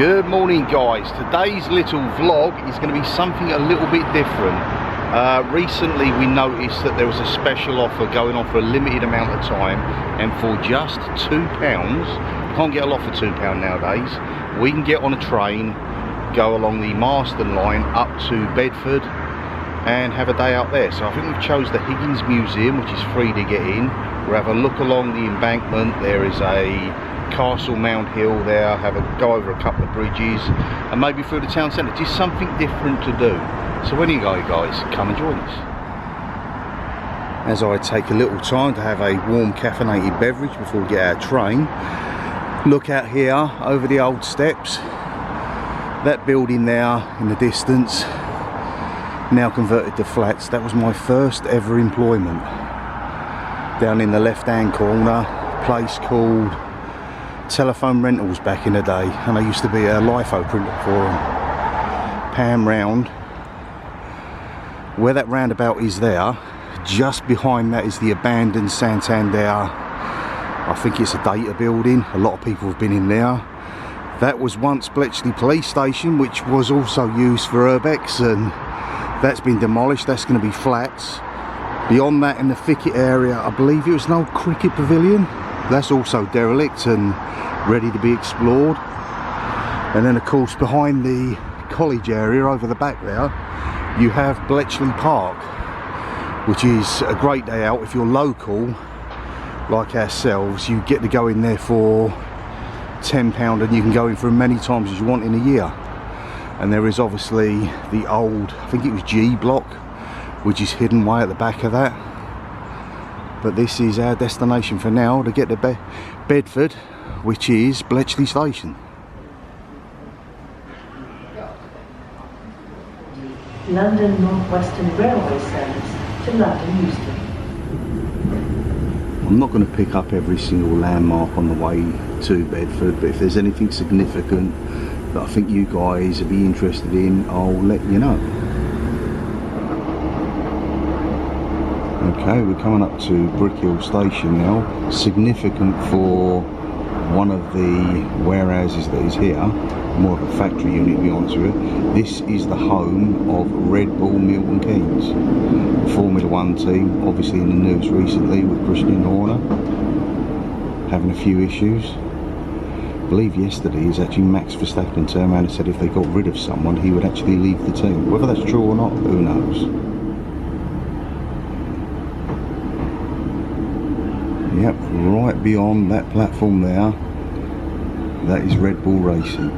Good morning guys. Today's little vlog is going to be something a little bit different. Recently we noticed that there was a special offer going on for a limited amount of time, and for just £2, can't get a lot for £2 nowadays, we can get on a train, go along the Marston line up to Bedford and have a day out there. So I think we've chose the Higgins Museum, which is free to get in. We'll have a look along the embankment. There is a Castle Mount Hill there, have a go over a couple of bridges and maybe through the town centre. Just something different to do. So anyway guys, come and join us as I take a little time to have a warm caffeinated beverage before we get our train. Look out here over the old steps, that building there in the distance, now converted to flats. That was my first ever employment. Down in the left hand corner, a place called Telephone Rentals back in the day, and I used to be a LIFO printer for them. Pan round, where that roundabout is there, just behind that is the abandoned Santander, I think it's a data building. A lot of people have been in there. That was once Bletchley Police Station, which was also used for urbex, and that's been demolished. That's going to be flats. Beyond that, in the thicket area, I believe it was an old cricket pavilion. That's also derelict and ready to be explored. And then of course behind the college area over the back there, you have Bletchley Park, which is a great day out. If you're local like ourselves, you get to go in there for £10 and you can go in for as many times as you want in a year. And there is obviously the old, I think it was G block, which is hidden way at the back of that. But this is our destination for now, to get to Bedford, which is Bletchley Station. London North Western Railway service to London Euston. I'm not going to pick up every single landmark on the way to Bedford, but if there's anything significant that I think you guys would be interested in, I'll let you know. Okay, we're coming up to Brick Hill Station now. Significant for one of the warehouses that is here, more of a factory unit to be honest with you. This is the home of Red Bull Milton Keynes, Formula 1 team, obviously in the news recently with Christian Horner having a few issues. I believe yesterday is actually Max Verstappen turned around and said if they got rid of someone he would actually leave the team. Whether that's true or not, who knows. Yep, right beyond that platform there, that is Red Bull Racing.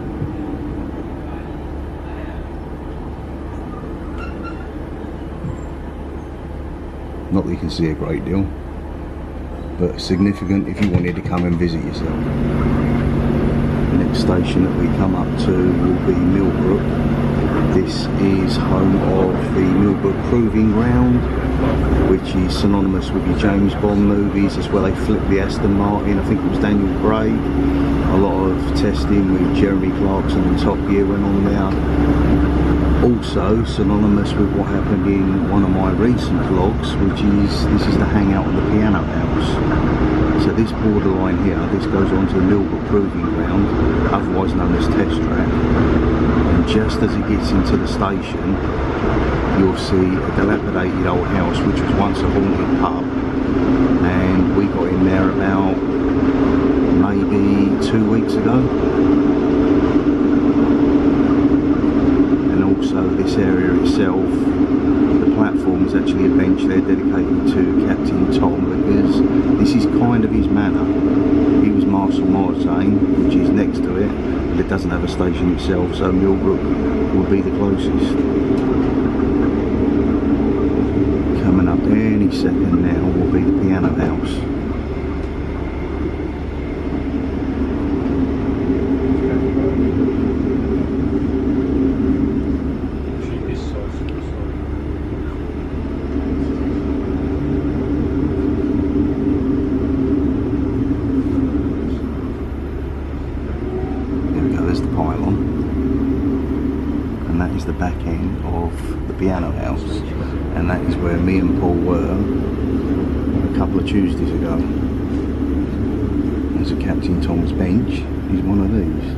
Not that you can see a great deal, but significant if you wanted to come and visit yourself. The next station that we come up to will be Millbrook. This is home of the Millbrook Proving Ground, which is synonymous with your James Bond movies. That's where they flipped the Aston Martin. I think it was Daniel Craig. A lot of testing with Jeremy Clarkson and Top Gear went on there. Also synonymous with what happened in one of my recent vlogs, which is, this is the hangout of the Piano House. So this borderline here, this goes on to the Millbrook Proving Ground, otherwise known as Test Track. And just as it gets into the station, you'll see a dilapidated old house which was once a haunted pub, and we got in there about maybe 2 weeks ago. And also this area itself, the platform is actually a bench there dedicated to Captain Tom, because this is kind of his manor. He was Marshal Mortain, which is next to it, but it doesn't have a station itself, so Millbrook will be the closest. Coming up any second now will be the Piano House. There we go, there's the pylon. And that is the back end of the Piano House. And that is where me and Paul were a couple of Tuesdays ago. There's a Captain Tom's bench. He's one of these.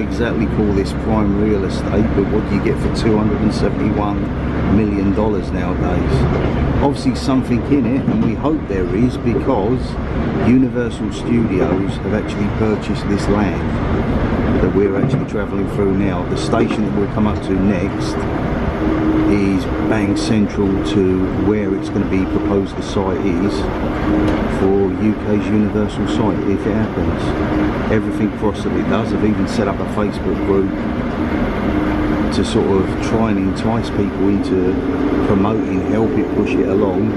exactly call this prime real estate, but what do you get for $271 million nowadays? Obviously something in it, and we hope there is, because Universal Studios have actually purchased this land that we're actually travelling through now. The station that we'll come up to next is bang central to where it's going to be proposed the site is for UK's Universal site, if it happens. Everything cross that it does. I've even set up a Facebook group to sort of try and entice people into promoting, help it push it along,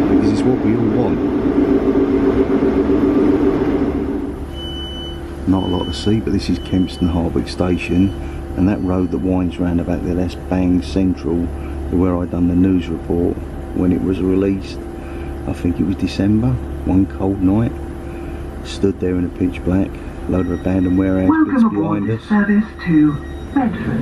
because it's what we all want. Not a lot to see, but this is Kempston Harwick Station, and that road that winds round about there, that's bang central to where I done the news report when it was released. I think it was December, one cold night. Stood there in a pitch black, load of abandoned warehouse bits behind us. Service to Bedford.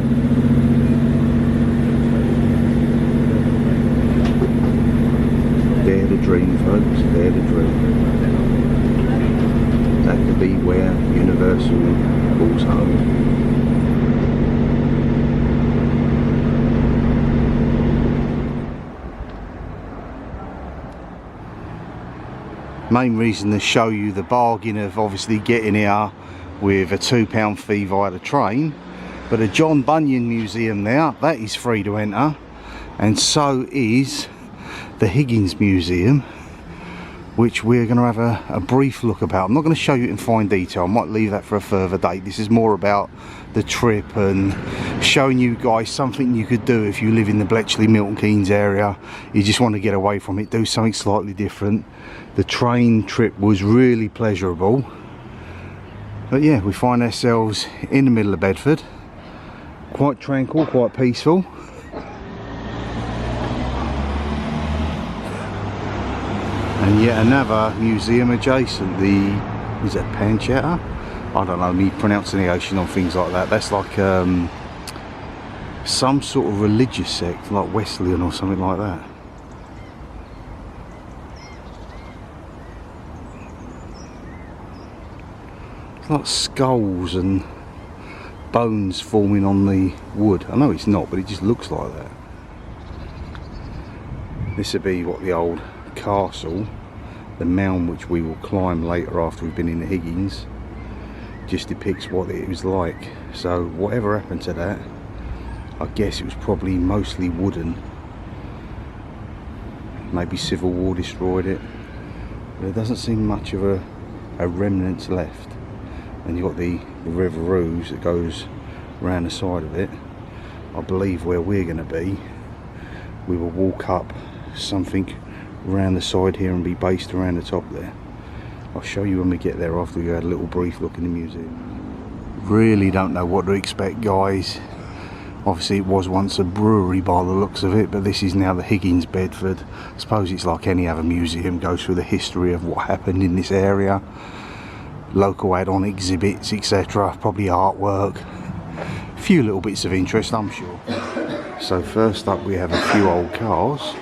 Dare to dream, folks, dare to dream. That could be where Universal calls home. Main reason to show you the bargain of obviously getting here with a £2 fee via the train, but a John Bunyan Museum there, that is free to enter, and so is the Higgins Museum, which we're going to have a brief look about. I'm not going to show you it in fine detail, I might leave that for a further date. This is more about the trip and showing you guys something you could do if you live in the Bletchley, Milton Keynes area. You just want to get away from it, do something slightly different. The train trip was really pleasurable, but yeah, we find ourselves in the middle of Bedford, quite tranquil, quite peaceful. And yet another museum adjacent, is it Pancetta? I don't know, me pronunciation on things like that. That's like some sort of religious sect, like Wesleyan or something like that. It's like skulls and bones forming on the wood. I know it's not, but it just looks like that. This would be what the old castle, the mound which we will climb later after we've been in the Higgins, just depicts what it was like. So whatever happened to that, I guess it was probably mostly wooden. Maybe Civil War destroyed it, but there doesn't seem much of a remnants left. And you've got the River Rouge that goes around the side of it. I believe where we're going to be, we will walk up something around the side here and be based around the top there. I'll show you when we get there after we had a little brief look in the museum. Really don't know what to expect, guys. Obviously it was once a brewery by the looks of it, but this is now the Higgins Bedford. I suppose it's like any other museum, goes through the history of what happened in this area, local add-on exhibits, etc., probably artwork, a few little bits of interest, I'm sure. So first up we have a few old cars.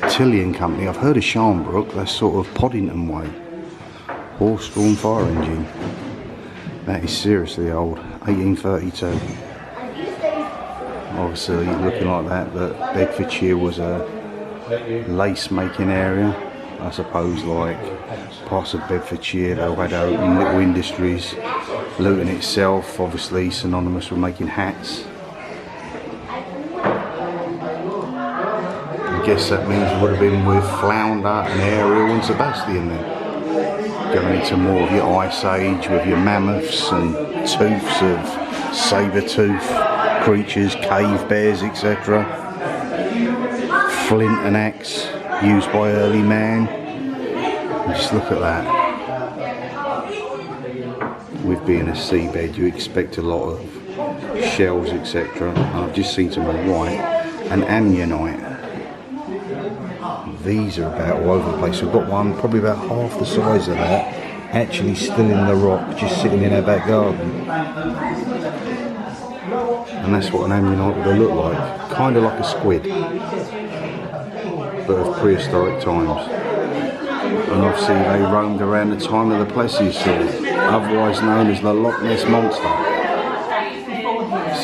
Tilly and Company, I've heard of Sharnbrook, that's sort of Poddington way. Horse-drawn fire engine. That is seriously old, 1832. Obviously looking like that, but Bedfordshire was a lace making area. I suppose like parts of Bedfordshire, they had their own little industries. Luton itself, obviously synonymous with making hats. I guess that means it would have been with Flounder and Ariel and Sebastian then. Going into more of your Ice Age with your mammoths and tooths of saber-tooth creatures, cave bears, etc. Flint and axe used by early man. And just look at that. With being a seabed, you expect a lot of shells, etc. And I've just seen to my right an ammonite. These are about all over the place. We've got one probably about half the size of that, actually still in the rock, just sitting in our back garden. And that's what an ammonite would have looked like, kind of like a squid, but of prehistoric times. And obviously they roamed around the time of the plesiosaur, otherwise known as the Loch Ness Monster.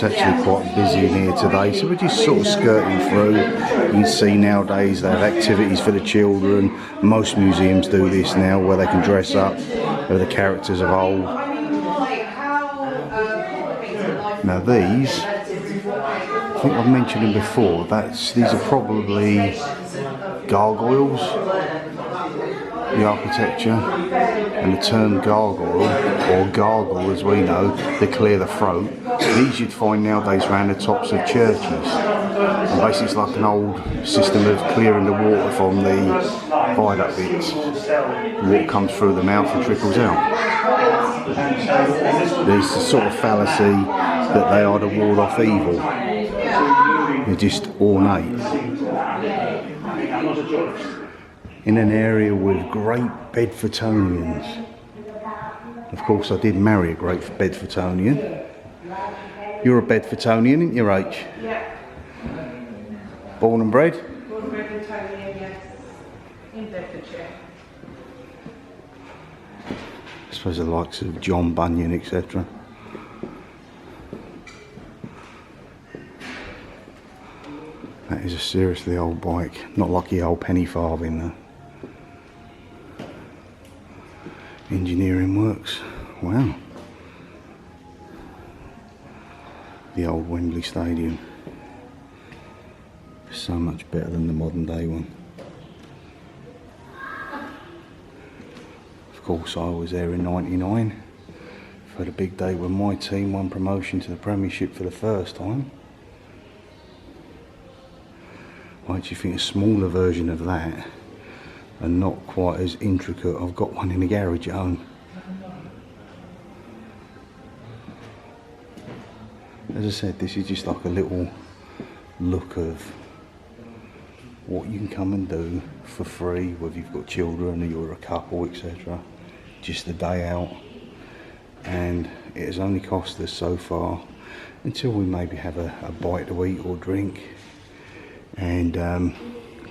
It's actually quite busy in here today, so we're just sort of skirting through. You can see nowadays they have activities for the children. Most museums do this now, where they can dress up with the characters of old. Now these, I think I've mentioned them before, these are probably gargoyles, the architecture, and the term gargoyle, or gargle as we know, to clear the throat. These you'd find nowadays around the tops of churches. And basically it's like an old system of clearing the water from the viaduct bits. The water comes through the mouth and trickles out. There's the sort of fallacy that they are to ward off evil. They're just ornate. In an area with great Bedfordtonians. Of course, I did marry a great Bedfordtonian. You're a Bedfordtonian, aren't you, Rach? Yeah. Born and bred? Born and bred Bedfordshire, yes. In Bedfordshire. I suppose the likes of John Bunyan, etc. That is a seriously old bike. Not like the old penny farthing though. Engineering works. Wow. The old Wembley Stadium. So much better than the modern day one. Of course I was there in '99 for the big day when my team won promotion to the Premiership for the first time. I actually think a smaller version of that, and not quite as intricate. I've got one in the garage at home. As I said, this is just like a little look of what you can come and do for free, whether you've got children or you're a couple, etc. Just a day out. And it has only cost us so far, until we maybe have a bite to eat or drink, and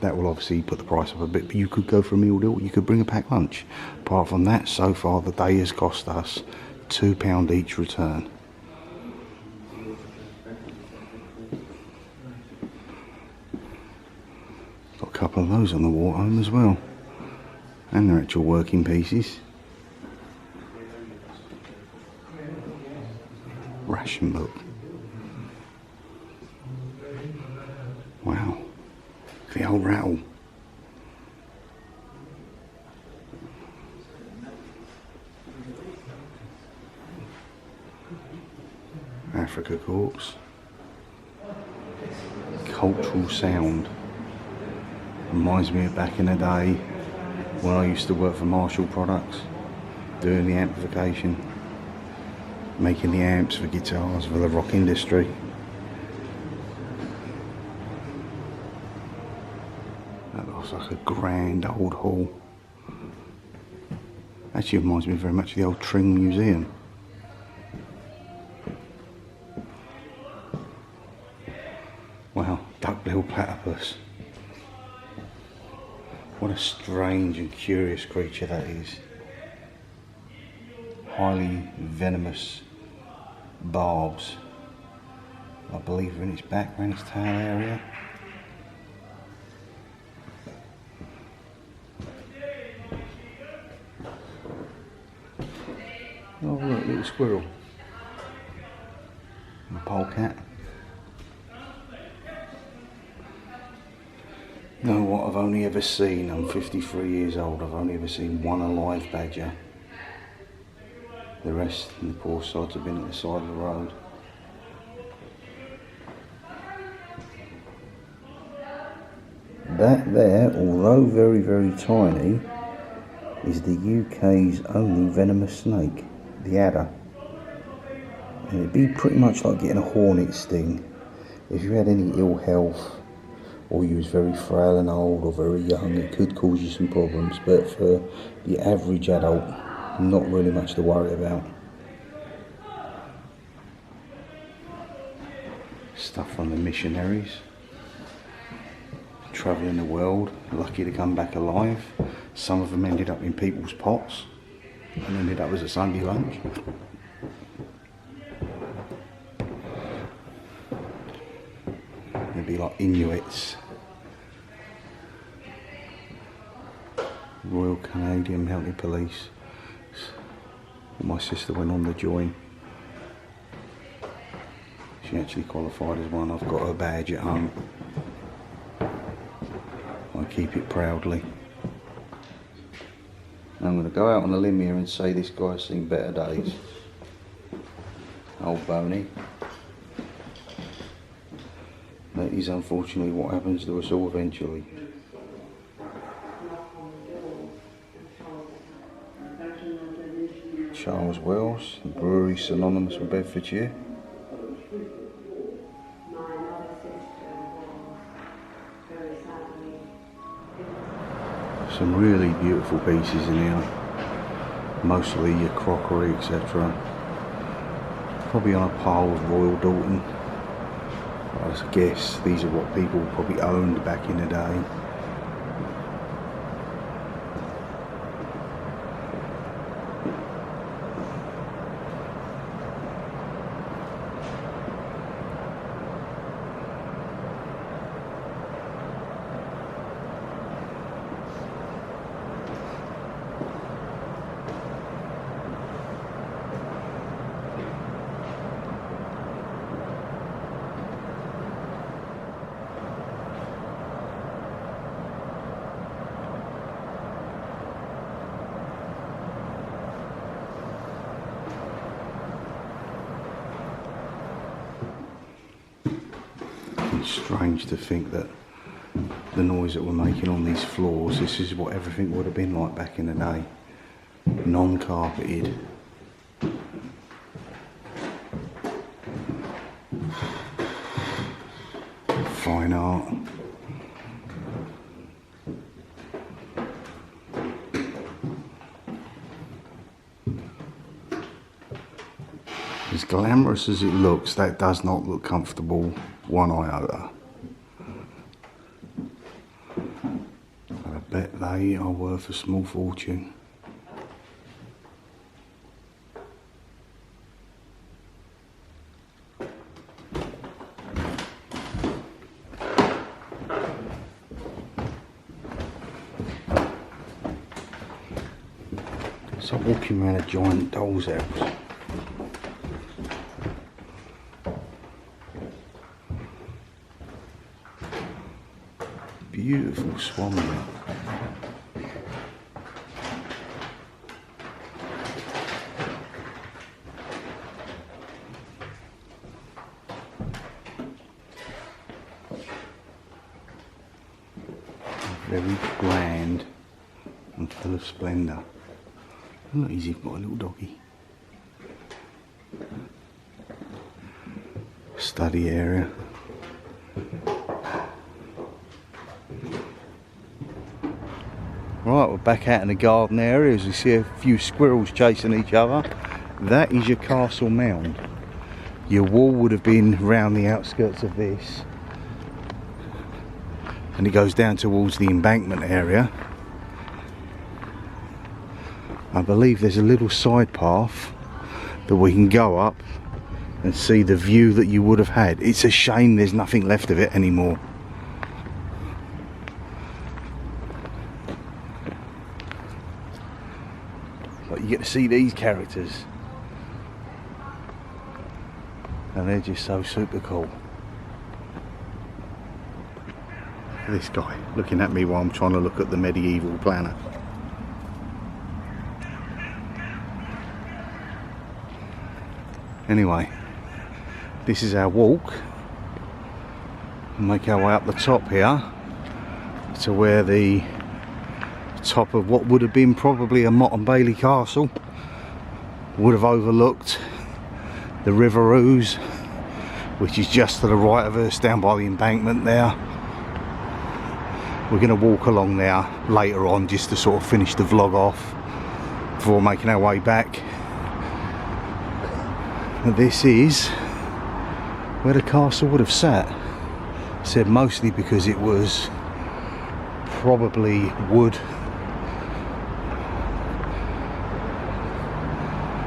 that will obviously put the price up a bit, but you could go for a meal deal, you could bring a packed lunch. Apart from that, so far the day has cost us £2 each return. Got a couple of those on the walk home as well, and they're actual working pieces. Ration book. Wow, the old rattle. Africa Corps. Cultural sound. Reminds me of back in the day when I used to work for Marshall Products, doing the amplification, making the amps for guitars for the rock industry. That looks like a grand old hall. Actually reminds me very much of the old Tring Museum. Wow, duck-billed platypus. What a strange and curious creature that is. Highly venomous barbs, I believe, are in its back, around its tail area. Oh look, little squirrel. And a polecat. You know what I've only ever seen, I'm 53 years old, I've only ever seen one alive badger. The rest, and the poor sods, have been at the side of the road. That there, although very, very tiny, is the UK's only venomous snake, the adder. And it'd be pretty much like getting a hornet sting. If you had any ill health, or you was very frail and old, or very young, it could cause you some problems, but for the average adult, not really much to worry about. Stuff from the missionaries, travelling the world, lucky to come back alive. Some of them ended up in people's pots and ended up as a Sunday lunch. like Inuits. Royal Canadian Mounted Police. My sister went on the join. She actually qualified as one. I've got her badge at home. I keep it proudly. I'm going to go out on a limb here and say this guy's seen better days. Old Boney. That is unfortunately what happens to us all eventually. Charles Wells, the brewery synonymous with Bedfordshire. Some really beautiful pieces in here, mostly your crockery, etc. Probably on a par with Royal Dalton. I guess these are what people probably owned back in the day. It's strange to think that the noise that we're making on these floors, this is what everything would have been like back in the day. Non-carpeted. Fine art. As glamorous as it looks, that does not look comfortable one iota. But I bet they are worth a small fortune. It's like walking around a giant doll's house. Beautiful swan there. Very grand and full of splendour. Look, he's even got a little doggy. Study area. Right, we're back out in the garden area as we see a few squirrels chasing each other. That is your castle mound. Your wall would have been round the outskirts of this. And it goes down towards the embankment area. I believe there's a little side path that we can go up and see the view that you would have had. It's a shame there's nothing left of it anymore. But you get to see these characters. And they're just so super cool. This guy looking at me while I'm trying to look at the medieval planner. Anyway, this is our walk. We'll make our way up the top here to where the top of what would have been probably a Mott and Bailey castle would have overlooked the River Ouse, which is just to the right of us down by the embankment there. We're going to walk along there later on just to sort of finish the vlog off before making our way back. And this is where the castle would have sat. I said mostly because it was probably wood,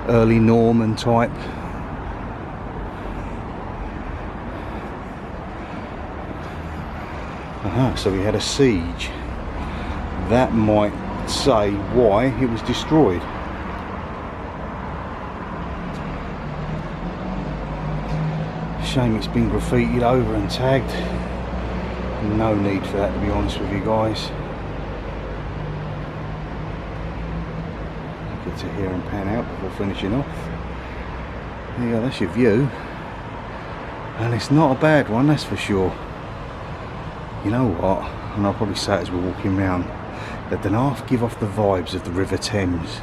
early Norman type. So we had a siege. That might say why it was destroyed. Shame it's been graffitied over and tagged. No need for that, to be honest with you guys. I'll get to here and pan out before finishing off. There you go, that's your view. And it's not a bad one, that's for sure. You know what, and I'll probably say it as we're walking round, that don't half give off the vibes of the River Thames.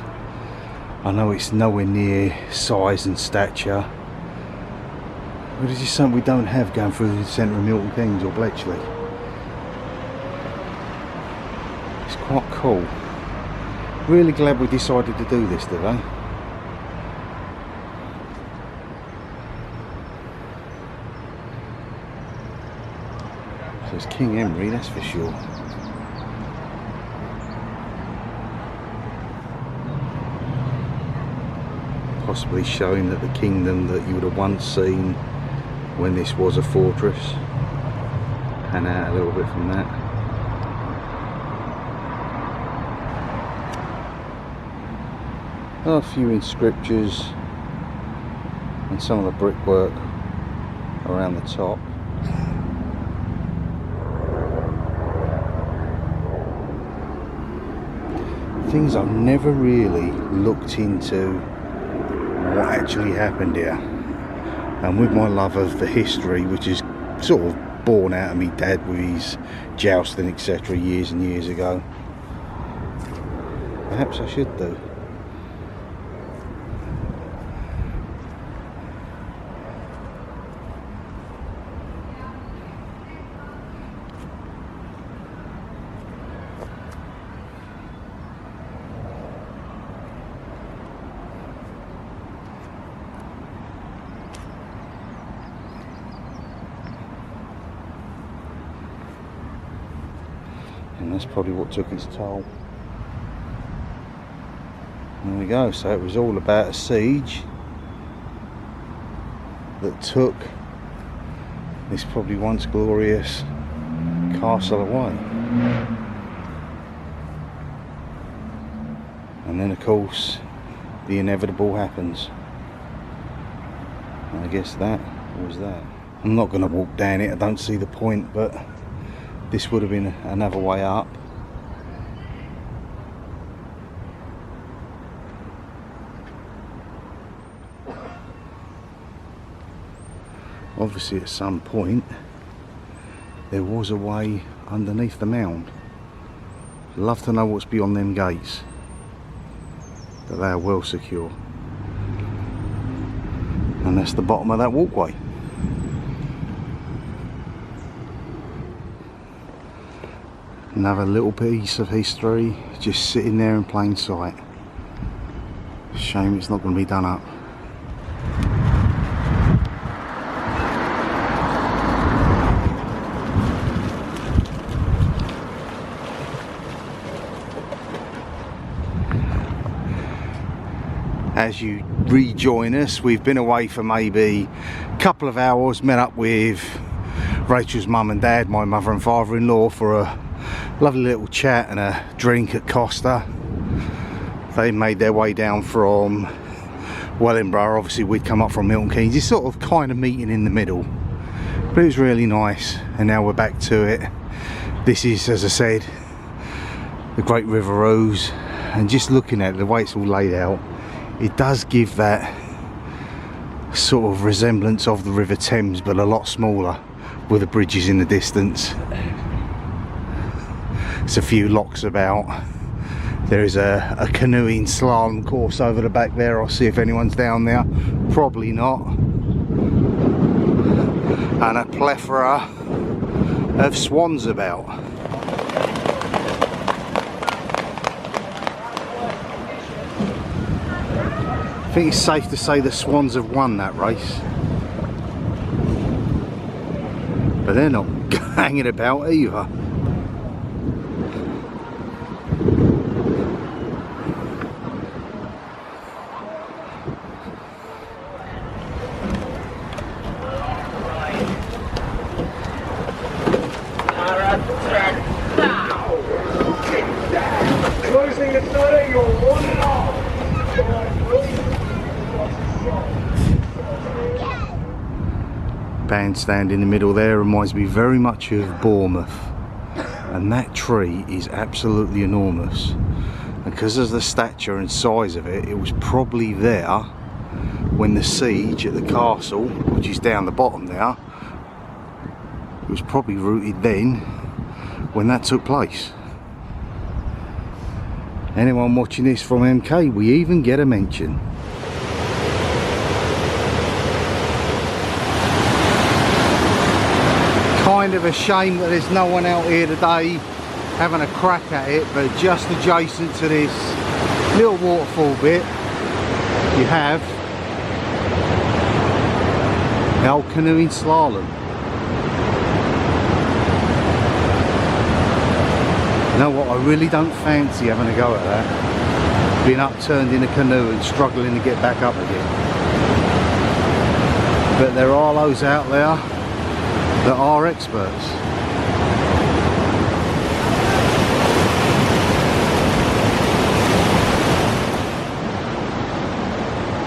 I know it's nowhere near size and stature, but it's just something we don't have going through the centre of Milton Keynes or Bletchley. It's quite cool. Really glad we decided to do this today. So it's King Henry, that's for sure. Possibly showing that the kingdom that you would have once seen when this was a fortress. Pan out a little bit from that. A few inscriptions and some of the brickwork around the top. Things I've never really looked into what actually happened here, and with my love of the history, which is sort of born out of me dad with his jousting etc. years and years ago, perhaps I should do. And that's probably what took its toll. There we go, so it was all about a siege that took this probably once glorious castle away. And then of course the inevitable happens. And I guess that was that. I'm not going to walk down it, I don't see the point, but this would have been another way up. Obviously at some point there was a way underneath the mound. Love to know what's beyond them gates, but they are well secure. And that's the bottom of that walkway. Another little piece of history just sitting there in plain sight. Shame it's not going to be done up. As you rejoin us, we've been away for maybe a couple of hours, met up with Rachel's mum and dad, my mother and father-in-law, for a lovely little chat and a drink at Costa. They made their way down from Wellingborough. Obviously we'd come up from Milton Keynes. It's sort of kind of meeting in the middle, but it was really nice. And now we're back to it. This is, as I said, the Great River Ouse, and just looking at it, the way it's all laid out, it does give that sort of resemblance of the River Thames, but a lot smaller, with the bridges in the distance. There's a few locks about. There is a canoeing slalom course over the back there. I'll see if anyone's down there. Probably not. And a plethora of swans about. I think it's safe to say the swans have won that race. But they're not hanging about either. bandstand in the middle there reminds me very much of Bournemouth, and that tree is absolutely enormous, and because of the stature and size of it, it was probably there when the siege at the castle, which is down the bottom there, it was probably rooted then when that took place. Anyone watching this from MK, we even get a mention. Kind of a shame that there's no one out here today having a crack at it, but just adjacent to this little waterfall bit, you have the old canoeing slalom. You know what, I really don't fancy having a go at that. Being upturned in a canoe and struggling to get back up again. But there are those out there that are experts.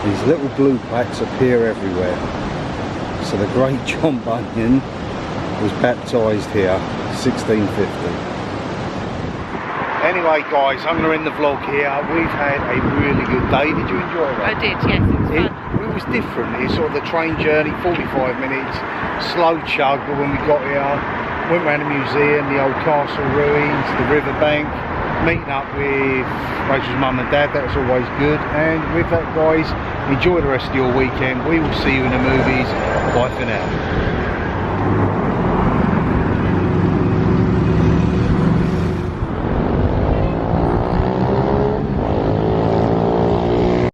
These little blue plaques appear everywhere. So the great John Bunyan was baptised here, 1650. Anyway guys, I'm going to end the vlog here. We've had a really good day. Did you enjoy it? I did, yes, it was fun. It was different. It's sort of the train journey, 45 minutes, slow chug, but when we got here, went around the museum, the old castle ruins, the riverbank, meeting up with Rachel's mum and dad, that was always good. And with that guys, enjoy the rest of your weekend. We will see you in the movies. Bye for now.